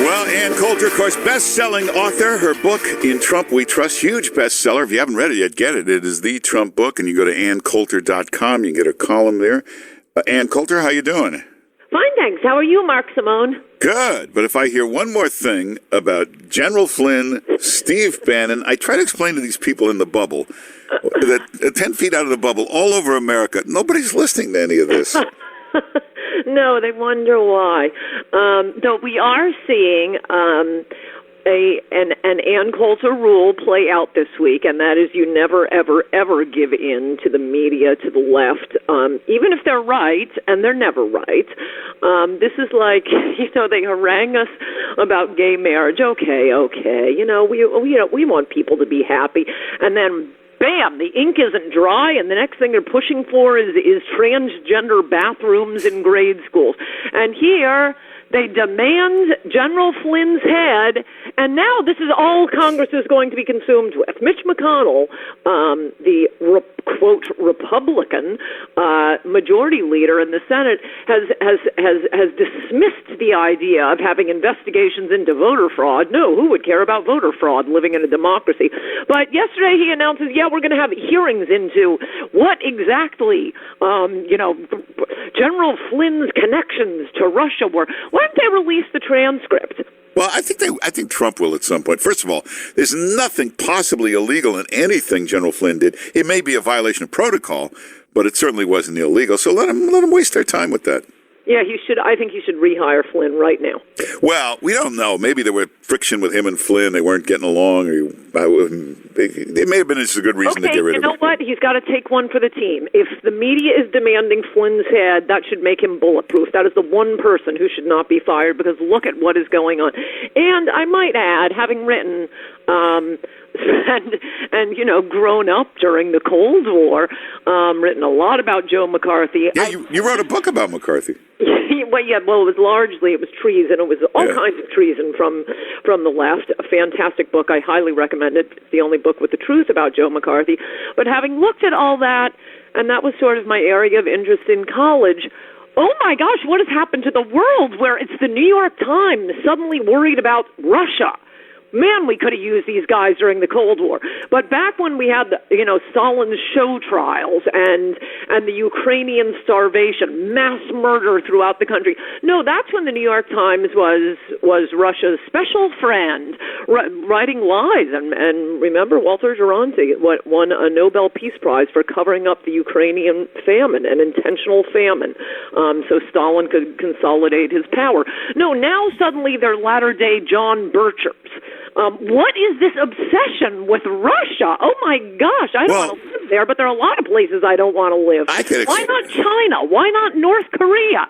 Well, Ann Coulter, of course, best-selling author. Her book, In Trump We Trust, huge bestseller. If you haven't read it yet, get it. It is the Trump book, and you go to anncoulter.com. You can get a column there. Ann Coulter, how you doing? Fine, thanks. How are you, Mark Simone? Good. But if I hear one more thing about General Flynn, Steve Bannon, I try to explain to these people in the bubble that 10 feet out of the bubble, all over America, nobody's listening to any of this. No, they wonder why. Though we are seeing an Ann Coulter rule play out this week, and that is you never, ever, ever give in to the media, to the left, even if they're right, and they're never right. This is like, they harangue us about gay marriage. Okay, we want people to be happy, and then bam, the ink isn't dry, and the next thing they're pushing for is transgender bathrooms in grade schools. And here, they demand General Flynn's head, and now this is all Congress is going to be consumed with. Mitch McConnell, the quote Republican majority leader in the Senate, has dismissed the idea of having investigations into voter fraud. No, who would care about voter fraud living in a democracy? But yesterday he announces, we're going to have hearings into what exactly, General Flynn's connections to Russia were. Why don't they release the transcript? Well, I think Trump will at some point. First of all, there's nothing possibly illegal in anything General Flynn did. It may be a violation of protocol, but it certainly wasn't illegal. So let him waste their time with that. Yeah, he should. I think he should rehire Flynn right now. Well, we don't know. Maybe there were friction with him and Flynn. They weren't getting along. It may have been just a good reason to get rid of him. You know what? He's got to take one for the team. If the media is demanding Flynn's head, that should make him bulletproof. That is the one person who should not be fired, because look at what is going on. And I might add, having written and grown up during the Cold War, written a lot about Joe McCarthy. Yeah, you wrote a book about McCarthy. Well, it was treason. It was all kinds of treason from the left. A fantastic book. I highly recommend it. It's the only book with the truth about Joe McCarthy. But having looked at all that, and that was sort of my area of interest in college, oh my gosh, what has happened to the world where it's the New York Times suddenly worried about Russia? Man, we could have used these guys during the Cold War. But back when we had, Stalin's show trials and the Ukrainian starvation, mass murder throughout the country. No, that's when the New York Times was Russia's special friend, writing lies. And remember, Walter Duranty won a Nobel Peace Prize for covering up the Ukrainian famine, an intentional famine, so Stalin could consolidate his power. No, now suddenly they're latter-day John Birchers. What is this obsession with Russia? Oh, my gosh, I don't want to live there, but there are a lot of places I don't want to live. Why not China? Why not North Korea?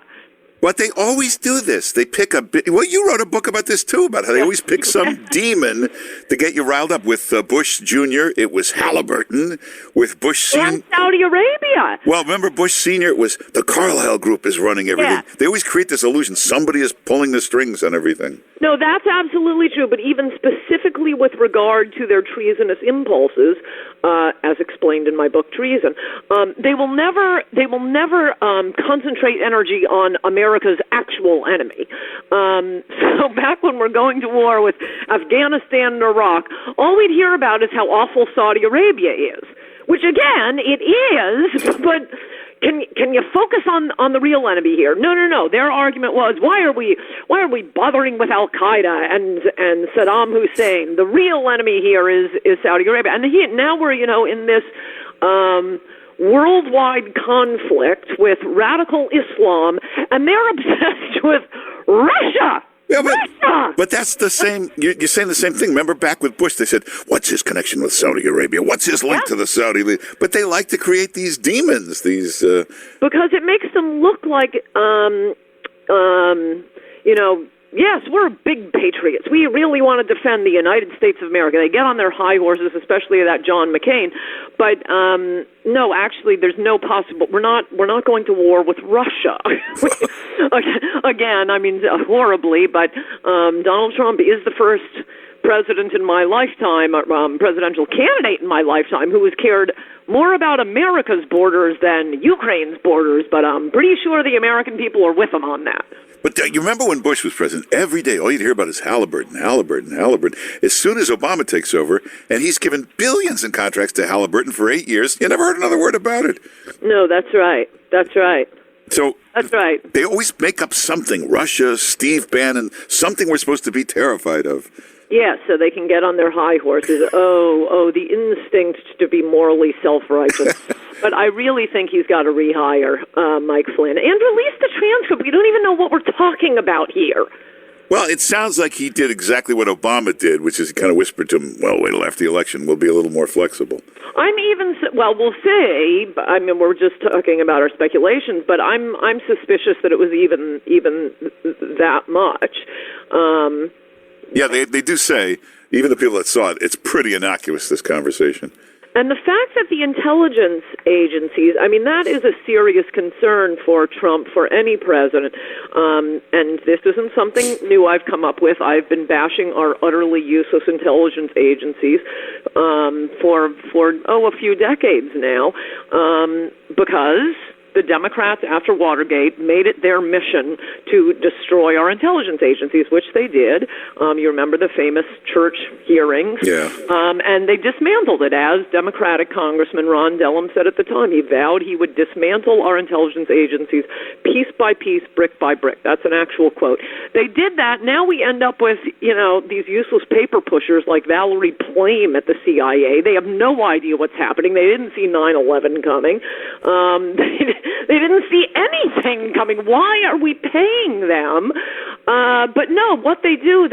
But they always do this. They pick a bit. Well, you wrote a book about this, too, about how they always pick some demon to get you riled up. With Bush Jr., it was Halliburton. With Bush Sr. And Saudi Arabia. Well, remember Bush Sr., it was the Carlyle Group is running everything. Yeah. They always create this illusion. Somebody is pulling the strings on everything. No, that's absolutely true. But even specifically with regard to their treasonous impulses, as explained in my book, Treason, they will never concentrate energy on America's actual enemy. So back when we're going to war with Afghanistan and Iraq, all we'd hear about is how awful Saudi Arabia is, which again, it is, but can you focus on the real enemy here? No. Their argument was, why are we bothering with Al Qaeda and Saddam Hussein? The real enemy here is Saudi Arabia, and now we're in this worldwide conflict with radical Islam, and they're obsessed with Russia. Yeah, but that's the same. You're saying the same thing. Remember back with Bush, they said, what's his connection with Saudi Arabia? What's his link to the Saudi league? But they like to create these demons, because it makes them look like, yes, we're big patriots. We really want to defend the United States of America. They get on their high horses, especially that John McCain. But no, actually, there's no possible. We're not going to war with Russia. Again, I mean, horribly. But Donald Trump is the first president in my lifetime, presidential candidate in my lifetime, who has cared more about America's borders than Ukraine's borders, but I'm pretty sure the American people are with him on that. But you remember when Bush was president, every day all you'd hear about is Halliburton, Halliburton, Halliburton. As soon as Obama takes over, and he's given billions in contracts to Halliburton for 8 years, you never heard another word about it. No, that's right. That's right. So that's right. They always make up something, Russia, Steve Bannon, something we're supposed to be terrified of. Yeah, so they can get on their high horses. Oh, the instinct to be morally self-righteous. But I really think he's got to rehire Mike Flynn and release the transcript. We don't even know what we're talking about here. Well, it sounds like he did exactly what Obama did, which is he kind of whispered to him, well, wait till after the election. We'll be a little more flexible. We'll see. I mean, we're just talking about our speculations, but I'm suspicious that it was even that much. Yeah, they do say, even the people that saw it, it's pretty innocuous, this conversation. And the fact that the intelligence agencies, I mean, that is a serious concern for Trump, for any president. And this isn't something new I've come up with. I've been bashing our utterly useless intelligence agencies for a few decades now, because the Democrats, after Watergate, made it their mission to destroy our intelligence agencies, which they did. You remember the famous church hearings. Yeah. And they dismantled it, as Democratic Congressman Ron Dellum said at the time. He vowed he would dismantle our intelligence agencies piece by piece, brick by brick. That's an actual quote. They did that. Now we end up with, these useless paper pushers like Valerie Plame at the CIA. They have no idea what's happening. They didn't see 9/11 coming. They didn't see anything coming. Why are we paying them? But no, what they do,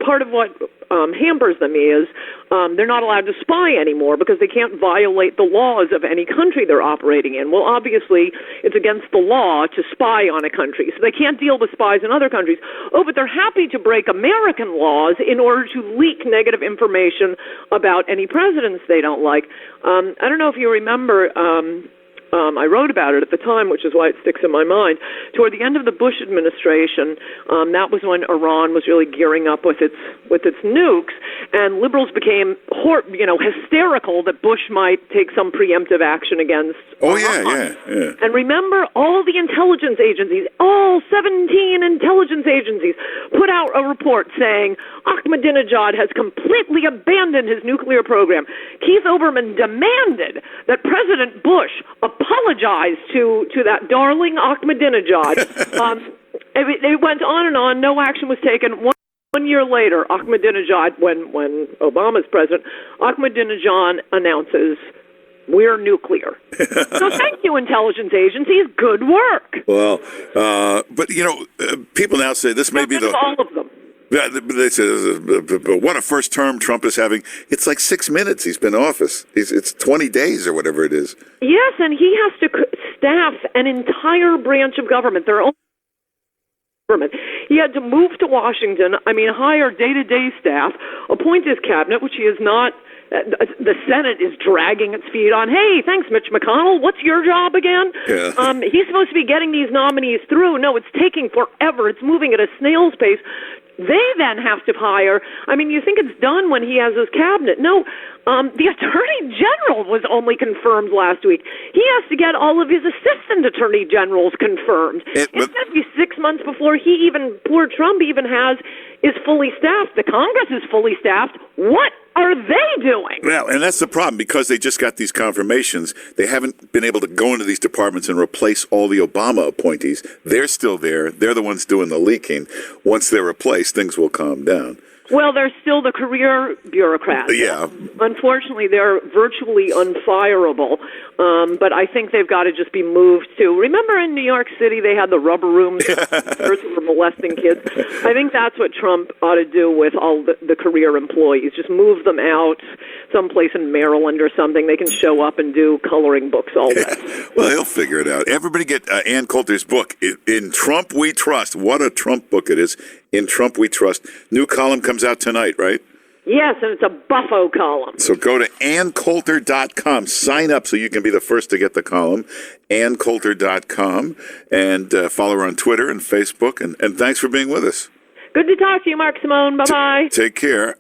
part of what hampers them is they're not allowed to spy anymore because they can't violate the laws of any country they're operating in. Well, obviously, it's against the law to spy on a country, so they can't deal with spies in other countries. Oh, but they're happy to break American laws in order to leak negative information about any presidents they don't like. I don't know if you remember... I wrote about it at the time, which is why it sticks in my mind. Toward the end of the Bush administration, that was when Iran was really gearing up with its nukes, and liberals became hysterical that Bush might take some preemptive action against Iran. Yeah. And remember, all the intelligence agencies, all 17 intelligence agencies, put out a report saying Ahmadinejad has completely abandoned his nuclear program. Keith Olbermann demanded that President Bush apologize to that darling Ahmadinejad. It went on and on. No action was taken. One year later, Ahmadinejad, when Obama's president, Ahmadinejad announces, we're nuclear. So thank you, intelligence agencies. Good work. Well, but, people now say this may be all of them. Yeah, they say, what a first term Trump is having. It's like 6 minutes he's been in office. It's 20 days or whatever it is. Yes, and he has to staff an entire branch of government, their own government. He had to move to Washington, hire day-to-day staff, appoint his cabinet, which he is not. The Senate is dragging its feet on. Hey, thanks, Mitch McConnell. What's your job again? Yeah. He's supposed to be getting these nominees through. No, it's taking forever. It's moving at a snail's pace. They then have to hire. You think it's done when he has his cabinet. No, the Attorney General was only confirmed last week. He has to get all of his assistant Attorney Generals confirmed. It's going to be 6 months before poor Trump even is fully staffed. The Congress is fully staffed. What are they doing? Well, and that's the problem, because they just got these confirmations. They haven't been able to go into these departments and replace all the Obama appointees. They're still there. They're the ones doing the leaking. Once they're replaced, things will calm down. Well, they're still the career bureaucrats. Yeah. Unfortunately, they're virtually unfireable. But I think they've got to just be moved to. Remember in New York City, they had the rubber rooms who were molesting kids? I think that's what Trump ought to do with all the career employees. Just move them out someplace in Maryland or something. They can show up and do coloring books all day. Well, he'll figure it out. Everybody get Ann Coulter's book, In Trump We Trust. What a Trump book it is. In Trump We Trust. New column comes out tonight, right? Yes, and it's a buffo column. So go to AnnCoulter.com. Sign up so you can be the first to get the column. AnnCoulter.com. And follow her on Twitter and Facebook. And thanks for being with us. Good to talk to you, Mark Simone. Bye-bye. Take care.